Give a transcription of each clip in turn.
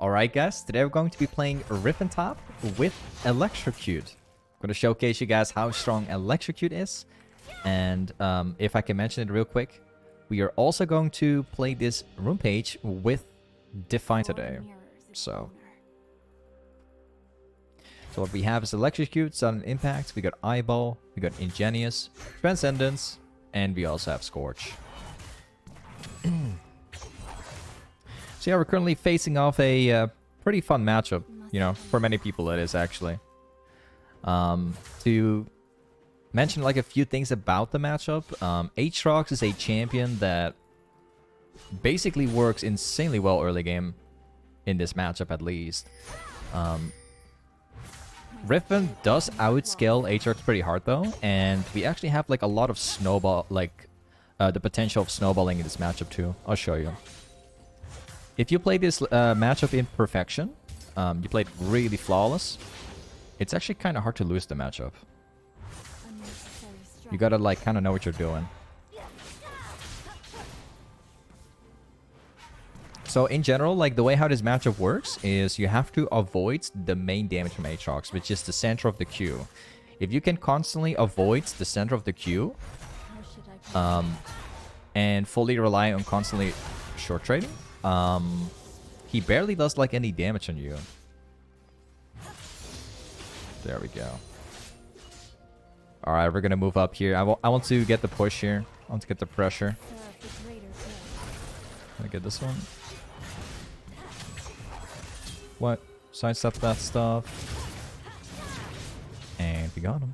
Alright guys, today we're going to be playing Riven Top with Electrocute. I'm going to showcase you guys how strong Electrocute is. And if I can mention it real quick, we are also going to play this rune page with Define today. So what we have is Electrocute, Sudden Impact, we got Eyeball, we got Ingenious, Transcendence, and we also have Scorch. So yeah, we're currently facing off a pretty fun matchup, you know, for many people it is actually. To mention like a few things about the matchup, Aatrox is a champion that basically works insanely well early game in this matchup at least. Riven does outscale Aatrox pretty hard though, and we actually have like a lot of snowball, like the potential of snowballing in this matchup too. I'll show you. If you play this matchup in perfection, you played really flawless, it's actually kind of hard to lose the matchup. You gotta like kind of know what you're doing. So in general, like the way how this matchup works is you have to avoid the main damage from Aatrox, which is the center of the queue. If you can constantly avoid the center of the queue, and fully rely on constantly short trading, he barely does like any damage on you. There we go. Alright, we're gonna move up here. I want to get the push here. I want to get the pressure. Can I get this one? What? Sidestep that stuff. And we got him.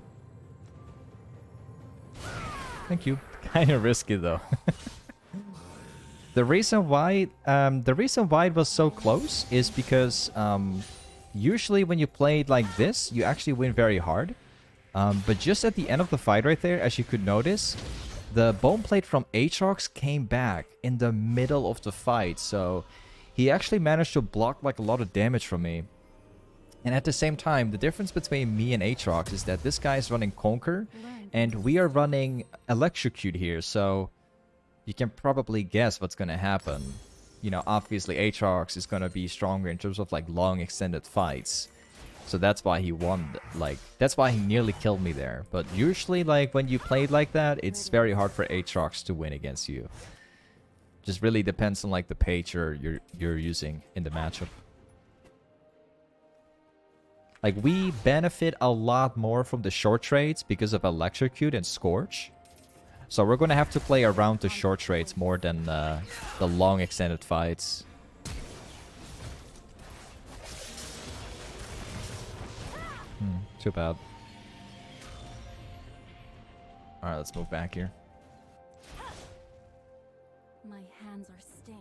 Thank you. Kind of risky though. The reason why it was so close is because usually when you play it like this, you actually win very hard. But just at the end of the fight right there, as you could notice, the bone plate from Aatrox came back in the middle of the fight. So he actually managed to block like a lot of damage from me. And at the same time, the difference between me and Aatrox is that this guy is running Conquer and we are running Electrocute here. So you can probably guess what's going to happen. You know, obviously Aatrox is going to be stronger in terms of like long extended fights. So that's why he won. Like, that's why he nearly killed me there. But usually, like, when you play it like that, it's very hard for Aatrox to win against you. Just really depends on like the page you're using in the matchup. Like, we benefit a lot more from the short trades because of Electrocute and Scorch. So we're going to have to play around the short trades more than the long extended fights. Too bad. Alright, let's move back here. My hands are stained.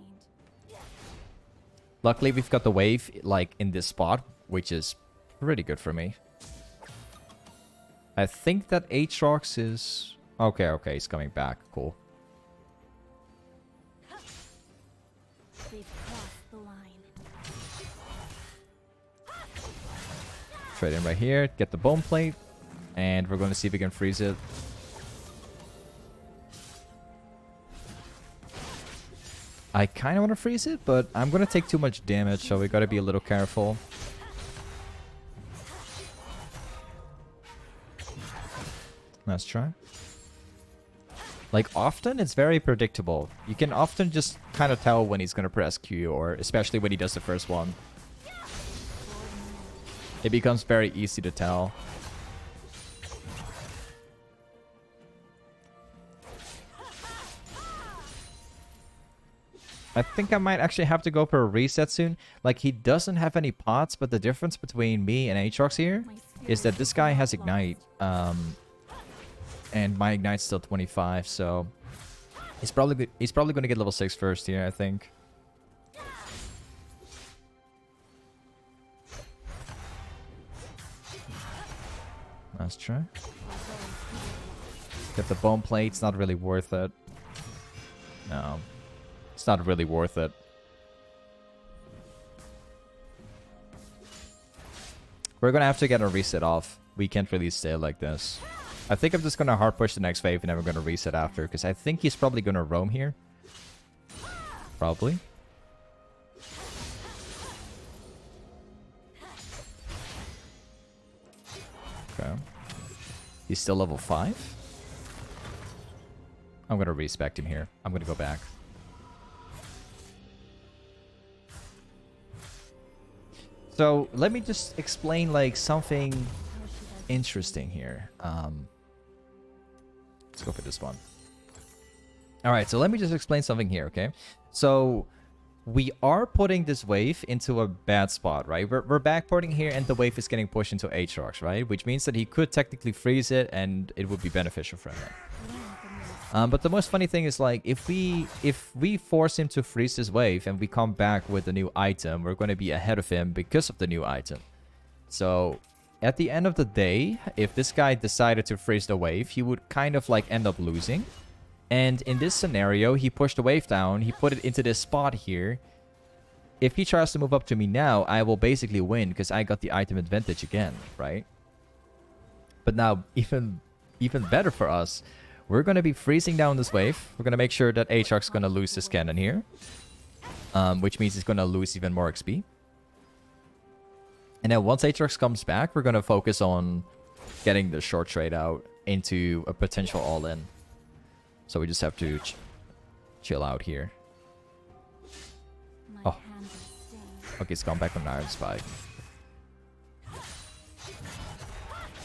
Luckily, we've got the wave like in this spot, which is pretty good for me. I think that Aatrox is... Okay, he's coming back. Cool. They've crossed the line. Trade in right here, get the bone plate, and we're going to see if we can freeze it. I kind of want to freeze it, but I'm going to take too much damage, so we got to be a little careful. Let's try. Like, often it's very predictable. You can often just kind of tell when he's going to press Q, or especially when he does the first one. It becomes very easy to tell. I think I might actually have to go for a reset soon. Like, he doesn't have any pots, but the difference between me and Aatrox here is that this guy has Ignite. And my Ignite's still 25, so he's probably going to get level 6 first here, I think. Let's try. Get the bone plate. It's not really worth it. No. It's not really worth it. We're going to have to get a reset off. We can't really stay like this. I think I'm just going to hard push the next wave and then we're going to reset after. Because I think he's probably going to roam here. Probably. He's still level 5. I'm gonna respect him here. I'm gonna go back. So let me just explain like something interesting here. Let's go for this one. All right, so let me just explain something here, okay? So we are putting this wave into a bad spot, right? We're backporting here, and the wave is getting pushed into Aatrox, right? Which means that he could technically freeze it, and it would be beneficial for him. But the most funny thing is, like, if we force him to freeze this wave and we come back with a new item, we're going to be ahead of him because of the new item. So at the end of the day, if this guy decided to freeze the wave, he would kind of like end up losing. And in this scenario, he pushed the wave down, he put it into this spot here. If he tries to move up to me now, I will basically win because I got the item advantage again, right? But now, even better for us, we're going to be freezing down this wave. We're going to make sure that Aatrox is going to lose his cannon here. Which means he's going to lose even more XP. And then once Aatrox comes back, we're going to focus on getting the short trade out into a potential all-in. So we just have to chill out here. Oh. Okay, it's gone back on Iron Spike.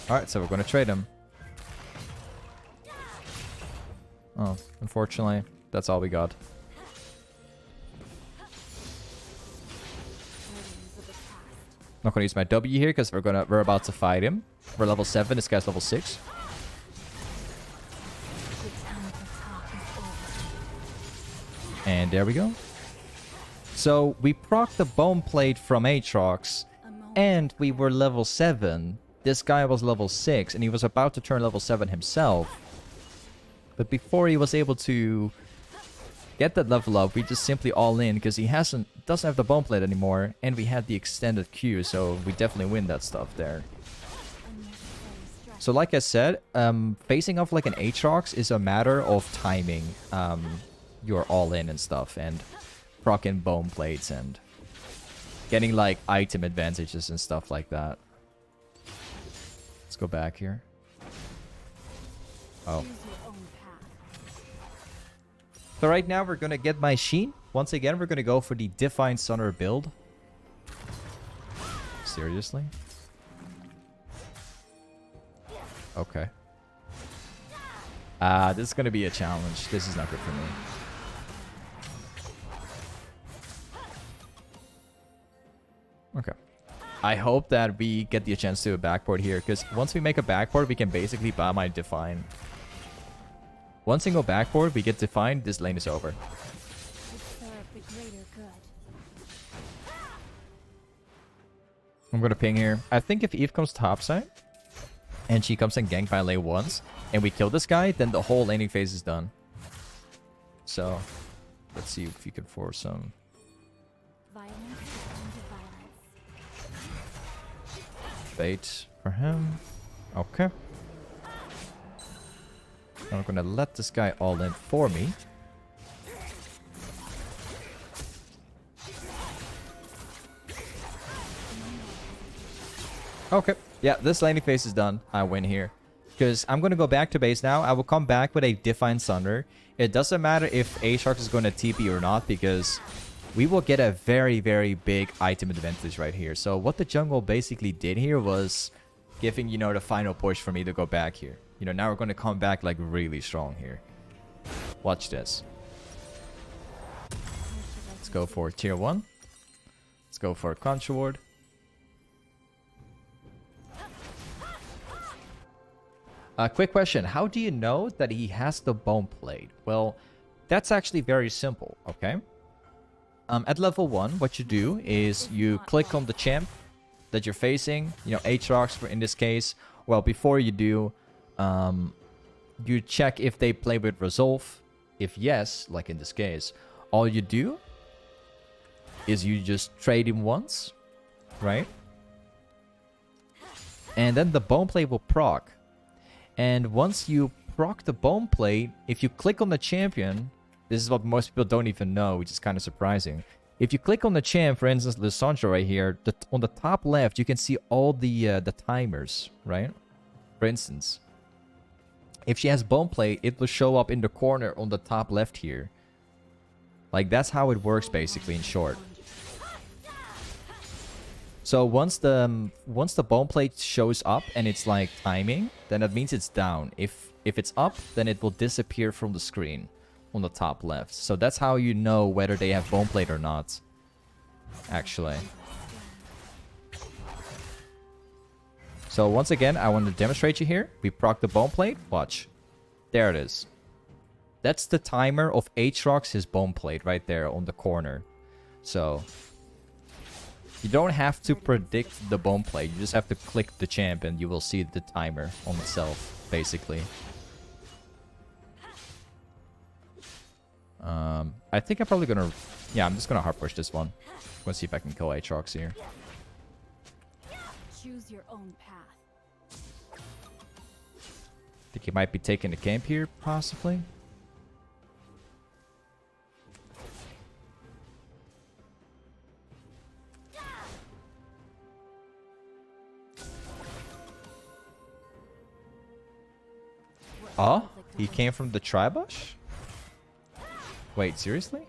Alright, so we're going to trade him. Oh, unfortunately, that's all we got. Not gonna use my W here because we're about to fight him. We're level 7, this guy's level 6. And there we go. So we procced the bone plate from Aatrox, and we were level 7. This guy was level 6, and he was about to turn level 7 himself. But before he was able to get that level up, we just simply all in because he doesn't have the bone plate anymore, and we had the extended Q, so we definitely win that stuff there. So like I said, facing off like an Aatrox is a matter of timing. You're all in and stuff, and proccing bone plates and getting like item advantages and stuff like that. Let's go back here. Oh. So right now we're going to get my Sheen. Once again, we're going to go for the Divine Sunderer build. Seriously? Okay. This is going to be a challenge. This is not good for me. Okay. I hope that we get the chance to a backboard here, because once we make a backboard, we can basically buy my Divine. One single backboard, we get Divine, this lane is over. I'm gonna ping here. I think if Eve comes topside, and she comes and gank by lane once, and we kill this guy, then the whole laning phase is done. So, let's see if we can force some. Bait for him. Okay. I'm gonna let this guy all in for me. Okay. Yeah, this laning phase is done. I win here. Because I'm going to go back to base now. I will come back with a Divine Sunderer. It doesn't matter if Aatrox is going to TP or not, because we will get a very, very big item advantage right here. So what the jungle basically did here was giving, you know, the final push for me to go back here. You know, now we're going to come back like really strong here. Watch this. Let's go for tier 1. Let's go for Contra Ward. Quick question. How do you know that he has the bone plate? Well, that's actually very simple, okay? At level 1, what you do is you click on the champ that you're facing, you know, Aatrox for in this case. Well, before you do, you check if they play with Resolve. If yes, like in this case, all you do is you just trade him once, right? And then the bone plate will proc. And once you proc the bone plate, if you click on the champion, this is what most people don't even know, which is kind of surprising. If you click on the champ, for instance, Lissandra right here, on the top left, you can see all the timers, right? For instance, If she has bone plate, it will show up in the corner on the top left here. Like, that's how it works basically, in short. So once the bone plate shows up and it's like timing, then that means it's down. If it's up, then it will disappear from the screen on the top left. So that's how you know whether they have bone plate or not, actually. So once again, I want to demonstrate you here. We proc the bone plate. Watch. There it is. That's the timer of Aatrox, his bone plate right there on the corner. So you don't have to predict the bone plate. You just have to click the champ and you will see the timer on itself, basically. I think I'm probably gonna... Yeah, I'm just gonna hard push this one. I'm gonna see if I can kill Aatrox here. Choose your own path. Think he might be taking the camp here, possibly. Oh, he came from the Tribush? Wait, seriously?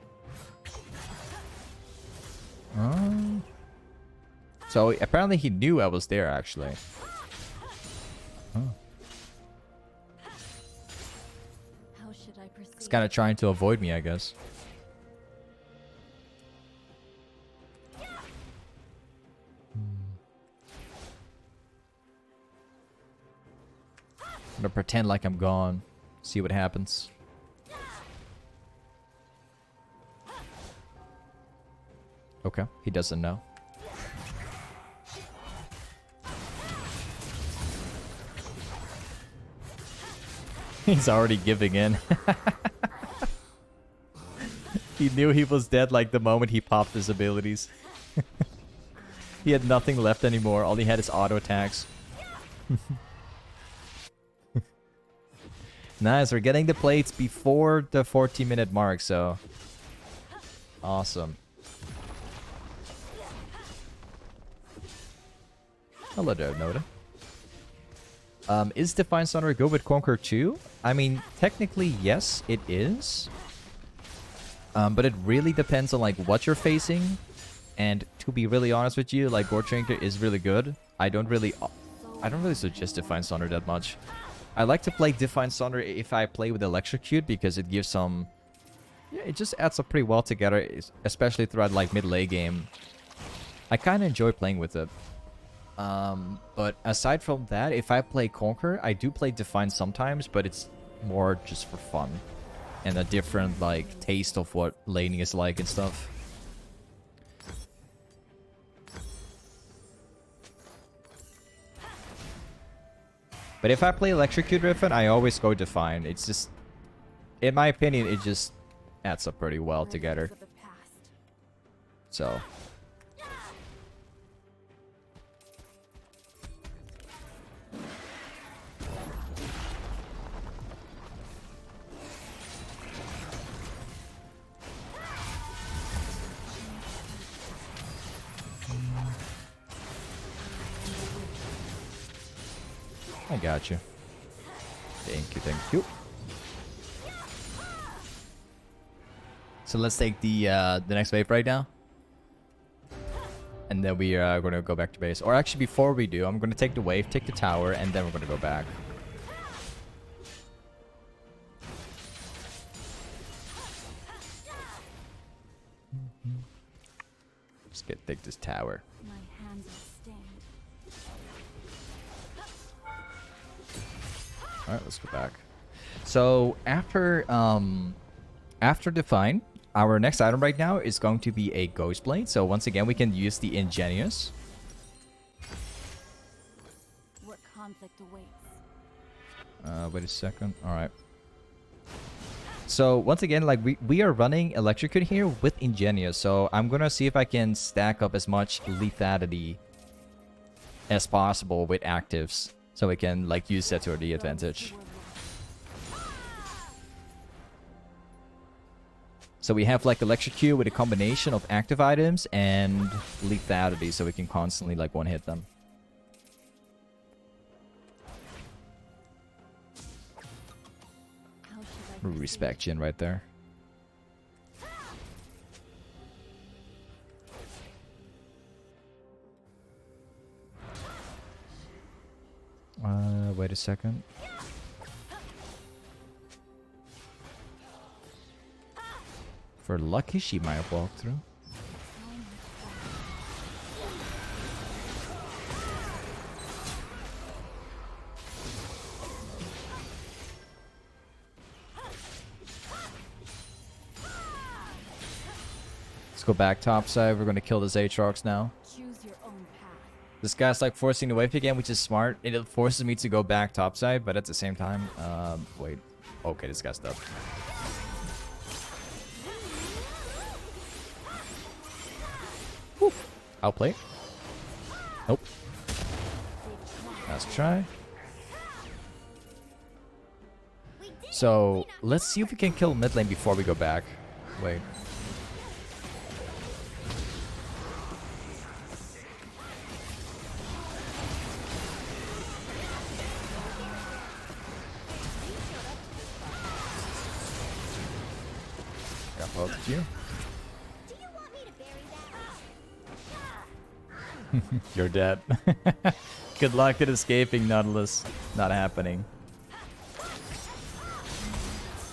So apparently he knew I was there, actually. Oh. How should I proceed? He's kind of trying to avoid me, I guess. I'm gonna pretend like I'm gone. See what happens. Okay, he doesn't know. He's already giving in. He knew he was dead like the moment he popped his abilities. He had nothing left anymore. All he had is auto attacks. Nice, we're getting the plates before the 14-minute mark, so... Awesome. Hello there, Noda. Is Divine Sunderer good with Conquer 2? I mean, technically, yes, it is. But it really depends on, like, what you're facing. And to be really honest with you, like, Gore Trinker is really good. I don't really suggest Divine Sunderer that much. I like to play Divine Sunderer if I play with Electrocute, because it gives some... Yeah, it just adds up pretty well together, especially throughout, like, mid-late game. I kind of enjoy playing with it. But aside from that, if I play Conquer, I do play Divine sometimes, but it's more just for fun. And a different, like, taste of what laning is like and stuff. But if I play Electrocute Riven, I always go Divine. It's just... In my opinion, it just adds up pretty well together. So... I got you. Thank you, thank you. So let's take the next wave right now. And then we are going to go back to base. Or actually, before we do, I'm going to take the wave, take the tower, and then we're going to go back. Just take this tower. My hands are stained. Alright, let's go back. So after Define, our next item right now is going to be a ghostblade. So once again, we can use the ingenious. What conflict awaits? Wait a second. Alright. So once again, like we are running Electrocute here with ingenious. So I'm gonna see if I can stack up as much lethality as possible with actives. So we can, like, use that to the advantage. So we have, like, Electrocute with a combination of active items and lethality, so we can constantly, like, one-hit them. Respect Jin right there. Wait a second. For lucky, she might walk through. Let's go back topside. We're gonna kill this Aatrox now. Choose your own path. This guy's like forcing the wave again, which is smart. It forces me to go back topside, but at the same time, wait. Okay, this guy's dead. Whew. I'll play. Nope. Let's try. So let's see if we can kill mid lane before we go back. Wait. Got both of you. Do you want me to bury that? You're dead. Good luck at escaping, Nautilus. Not happening.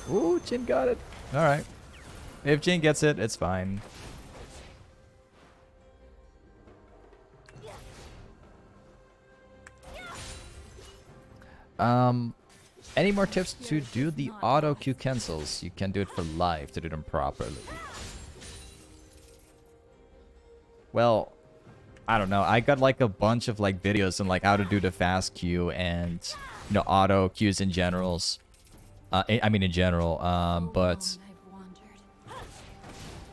Ooh, Jin got it. Alright. If Jin gets it, it's fine. Any more tips to do the auto Q cancels? You can do it for live to do them properly. Well, I don't know. I got like a bunch of like videos on like how to do the fast Q and auto Qs in generals. I mean in general. But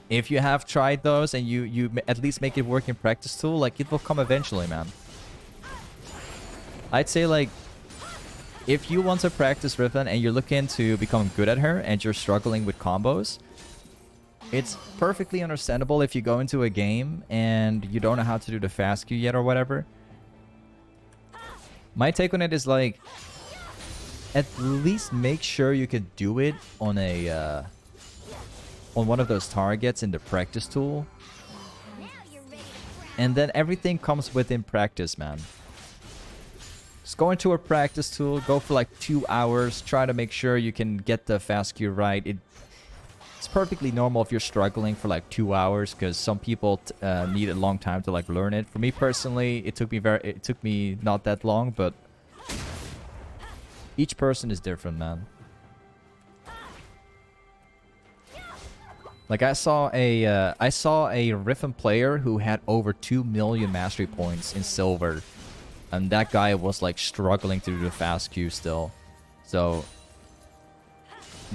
if you have tried those and you at least make it work in practice tool, like it will come eventually, man. I'd say like if you want to practice Riven and you're looking to become good at her and you're struggling with combos, it's perfectly understandable if you go into a game and you don't know how to do the fast Q yet or whatever. My take on it is like, at least make sure you can do it on a on one of those targets in the practice tool. And then everything comes within practice, man. Just go into a practice tool, go for like 2 hours, try to make sure you can get the fast Q right. It's perfectly normal if you're struggling for like 2 hours, because some people need a long time to like learn it. For me personally, it took me not that long, but each person is different, man. Like I saw a Riven player who had over 2 million mastery points in silver, and that guy was like struggling to do the fast Q still. So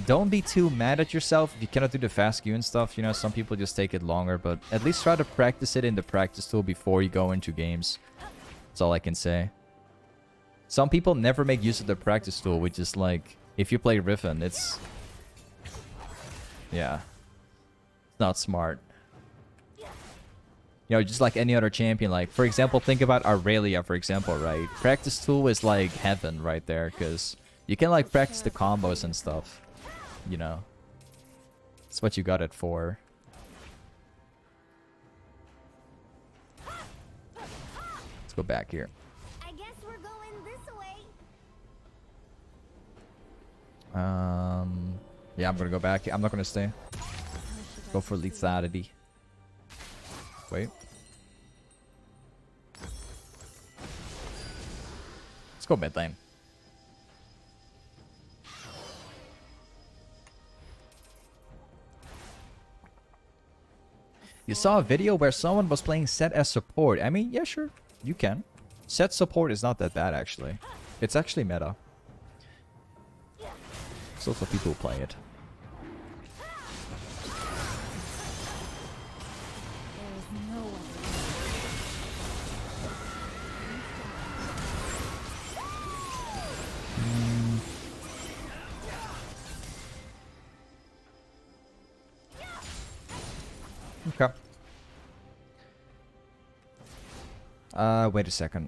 don't be too mad at yourself if you cannot do the fast Q and stuff. Some people just take it longer, but at least try to practice it in the practice tool before you go into games. That's all I can say. Some people never make use of the practice tool, which is like, if you play Riven, it's... yeah. It's not smart. Just like any other champion. Like, for example, think about Aurelia, for example, right? Practice tool is like heaven right there, because you can like practice the combos and stuff. That's what you got it for. Let's go back here. I guess we're going this way. Yeah, I'm gonna go back. I'm not gonna stay. Go for lethality. Wait. Let's go mid lane. You saw a video where someone was playing Set as support. I mean, yeah, sure. You can. Set support is not that bad, actually. It's actually meta. There's also people who play it. There is no other Okay. Wait a second.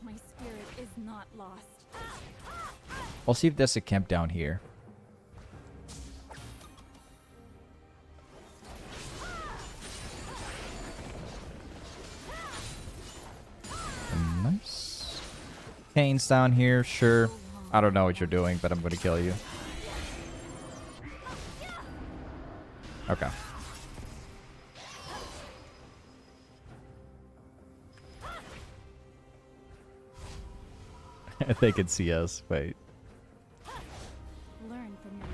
My spirit is not lost. I'll see if there's a camp down here. Nice. Kane's down here, sure. I don't know what you're doing, but I'm gonna kill you. Okay. They can see us. Wait. Learn from your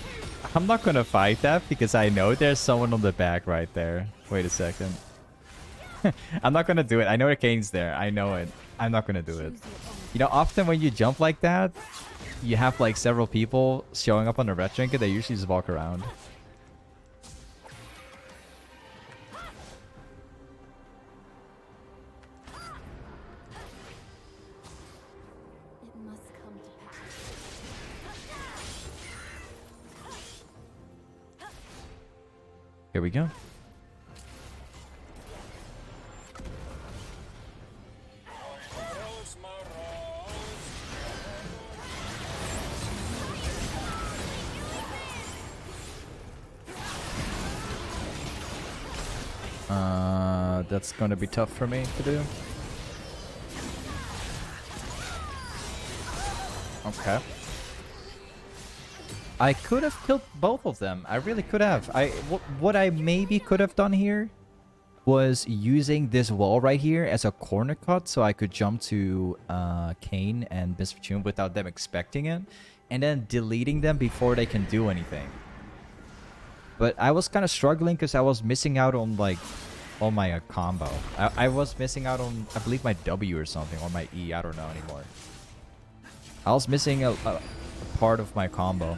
mistakes. I'm not gonna fight that because I know there's someone on the back right there. Wait a second. I'm not gonna do it. I know the Kane's there. I know it. I'm not gonna do it. Choose your own. You know, often when you jump like that, you have like several people showing up on the red trinket. They usually just walk around. It must come to pass. Here we go. That's gonna be tough for me to do. Okay. I could have killed both of them. I really could have. What I maybe could have done here was using this wall right here as a corner cut so I could jump to Kane and Misfortune without them expecting it, and then deleting them before they can do anything. But I was kind of struggling because I was missing out on like on my combo. I was missing out on, I believe, my W or something, or my E. I don't know anymore. I was missing a part of my combo.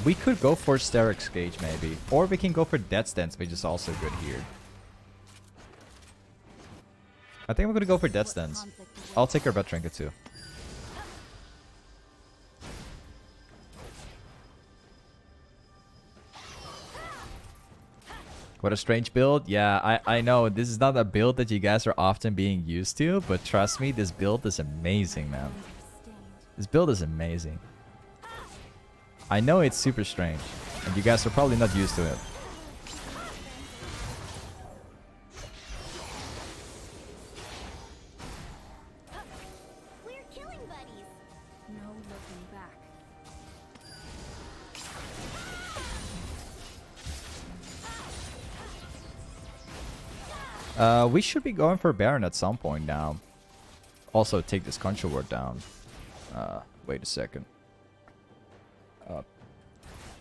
We could go for Sterix Gauge maybe, or we can go for Death Stance, which is also good here. I think I'm gonna go for Death Stance. I'll take our Red Trinket too. What a strange build. Yeah, I know this is not a build that you guys are often being used to, but trust me, this build is amazing, man. This build is amazing. I know it's super strange, and you guys are probably not used to it. We're killing buddies. No looking back. We should be going for Baron at some point now. Also, take this Control Ward down. Wait a second.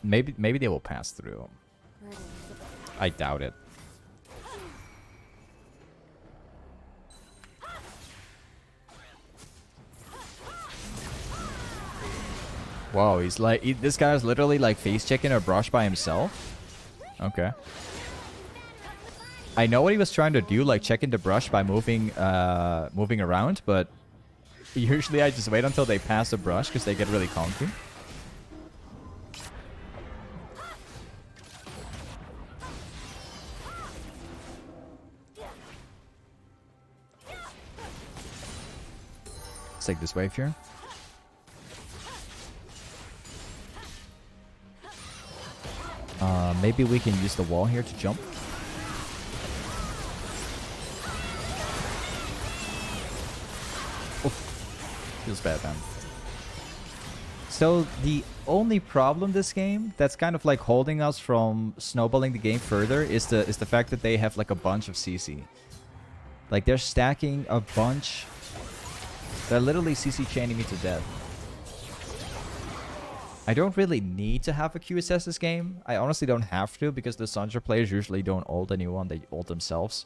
Maybe they will pass through. I doubt it. Whoa, he's like, this guy is literally like face checking a brush by himself. Okay. I know what he was trying to do, like checking the brush by moving around, but usually I just wait until they pass the brush because they get really conky. Let's take this wave here. Maybe we can use the wall here to jump. Feels bad, man. So the only problem this game that's kind of like holding us from snowballing the game further is the fact that they have like a bunch of CC. Like they're stacking a bunch. They're literally CC chaining me to death. I don't really need to have a QSS this game. I honestly don't have to because the Sunderer players usually don't ult anyone. They ult themselves.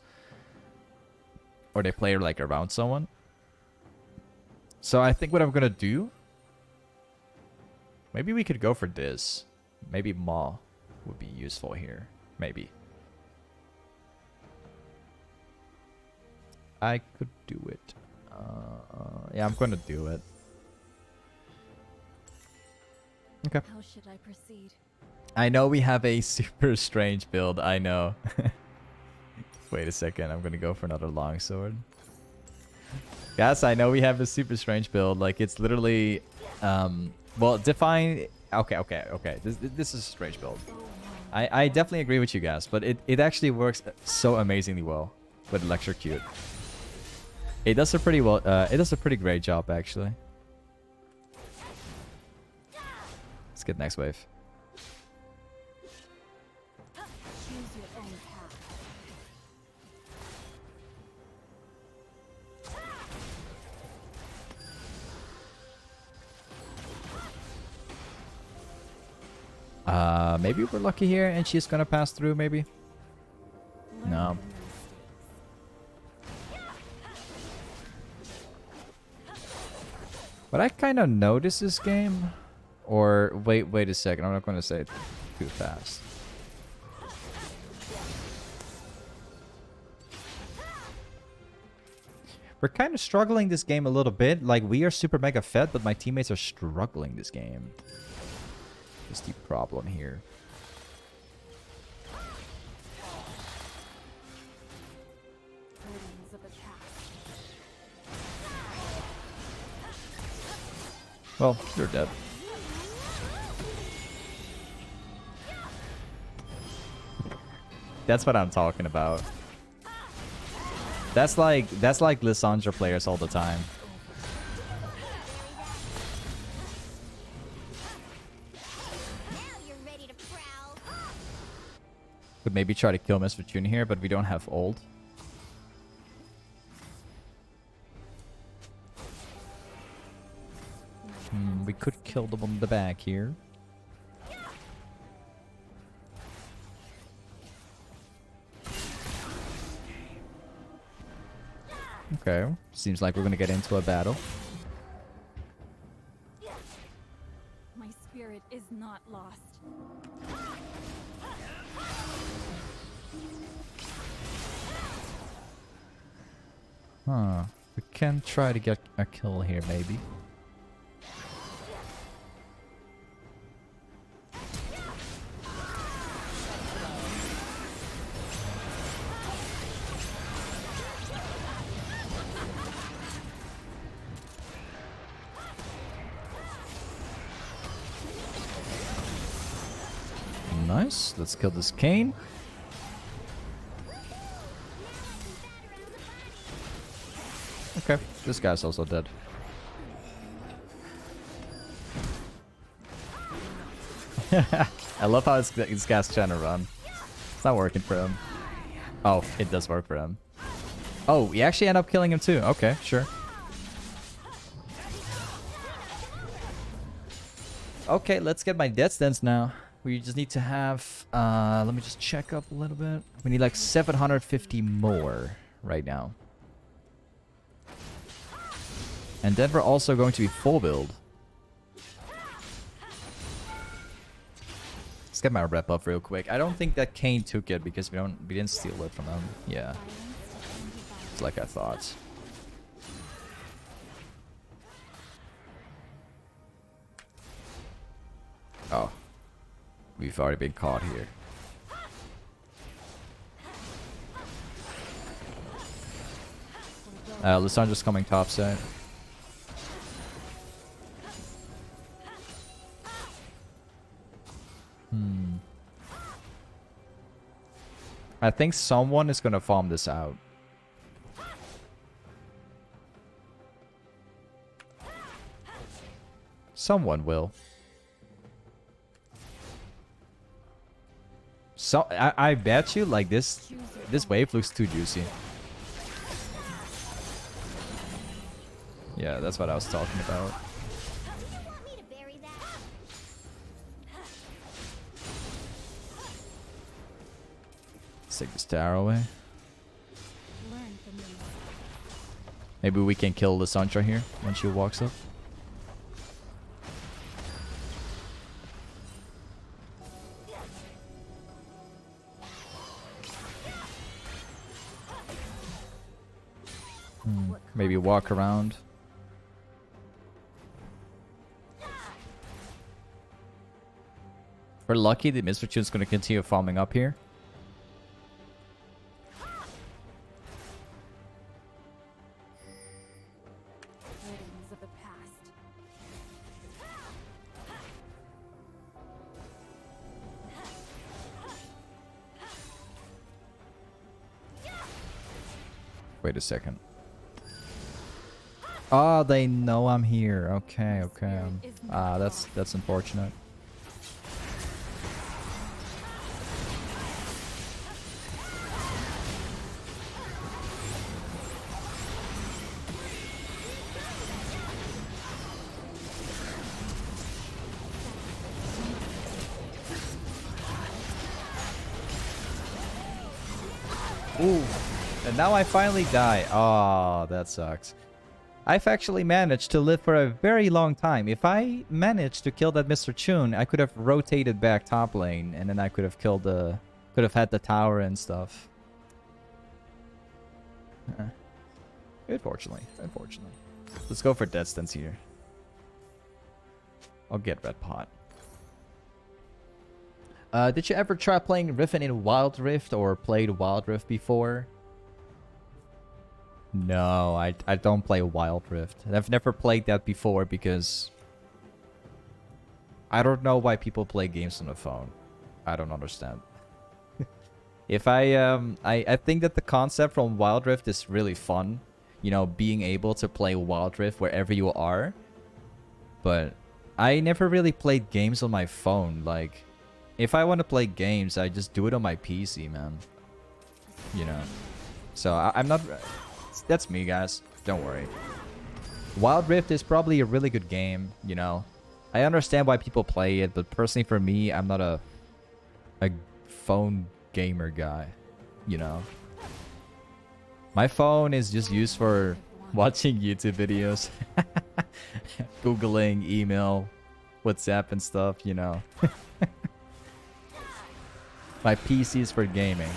Or they play like around someone. So I think what I'm gonna do, maybe we could go for this. Maybe Maw would be useful here. Maybe. I could do it. Yeah, I'm gonna do it. Okay. How should I proceed? I know we have a super strange build. I know. Wait a second. I'm gonna go for another longsword. Guys, I know we have a super strange build. Like, it's literally... well, define... Okay. This is a strange build. I definitely agree with you guys, but it actually works so amazingly well with Electrocute. It does a pretty well... it does a pretty great job, actually. Let's get next wave. Choose your own path. Maybe we're lucky here and she's gonna pass through, maybe? Learn No. from your mistakes. But I kind of noticed this game. Or, wait a second. I'm not gonna say it too fast. We're kind of struggling this game a little bit. Like, we are super mega fed, but my teammates are struggling this game. That's the problem here. Burdens of the past. Well, you're dead. That's what I'm talking about. That's like Lissandra players all the time. Now you're ready to prowl. Could maybe try to kill Miss Fortuna here, but we don't have ult. We could kill them on the back here. Okay, seems like we're gonna get into a battle. My spirit is not lost. Huh. We can try to get a kill here, maybe. Nice. Let's kill this Kane. Okay, this guy's also dead. I love how this guy's trying to run. It's not working for him. Oh, it does work for him. Oh, we actually end up killing him too. Okay, sure. Okay, let's get my death stance now. We just need to have... let me just check up a little bit. We need like 750 more right now. And then we're also going to be full build. Let's get my rep up real quick. I don't think that Kane took it because we didn't steal it from him. Yeah. It's like I thought. Oh. We've already been caught here. Lissandra's coming topside. I think someone is gonna farm this out. Someone will. So I bet you like this wave looks too juicy. Yeah, that's what I was talking about. Do you want me to bury that? Let's take this tower away. Learn from your mistakes. Maybe we can kill Lissandra here when she walks up. Maybe walk around. We're lucky that Mr. Chune's going to continue farming up here. Weddings of the past. Wait a second. Oh, they know I'm here. Okay, okay. That's unfortunate. Ooh, and now I finally die. Oh, that sucks. I've actually managed to live for a very long time. If I managed to kill that Mr. Chune, I could have rotated back top lane, and then I could have killed the... Could have had the tower and stuff. Unfortunately. Let's go for Death Stance here. I'll get Red Pot. Did you ever try playing Riven in Wild Rift or played Wild Rift before? No, I don't play Wild Rift. I've never played that before because I don't know why people play games on the phone. I don't understand. If I think that the concept from Wild Rift is really fun, you know, being able to play Wild Rift wherever you are. But I never really played games on my phone. Like, if I want to play games, I just do it on my PC, man. You know. So I'm not... That's me, guys. Don't worry. Wild Rift is probably a really good game, you know. I understand why people play it, but personally for me, I'm not a phone gamer guy, you know. My phone is just used for watching YouTube videos, Googling, email, WhatsApp and stuff, you know. My PC is for gaming.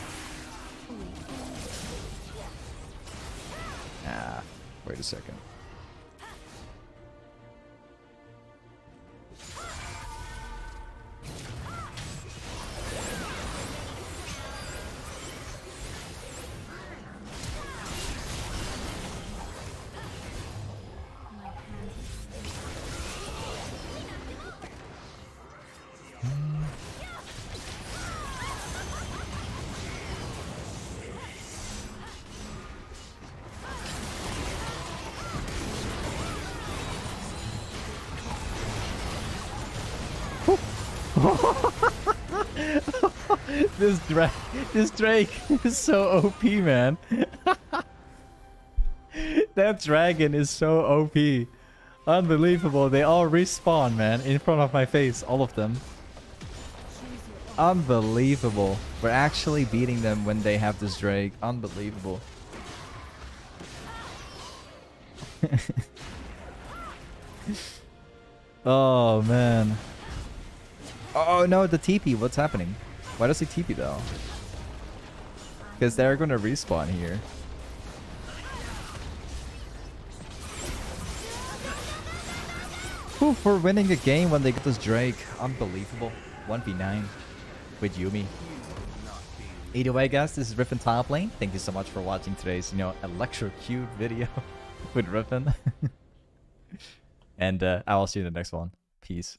Ah, wait a second. This Drake is so OP, man. That dragon is so OP. Unbelievable. They all respawn, man, in front of my face. All of them. Unbelievable. We're actually beating them when they have this Drake. Unbelievable. Oh, man. Oh, no, the TP. What's happening? Why does he TP, though? Because they're going to respawn here. Whew, for winning the game when they get this Drake. Unbelievable. 1v9 with Yumi. Either way, guys, this is Riven Toplane. Thank you so much for watching today's, electrocute video with Riven. And I will see you in the next one. Peace.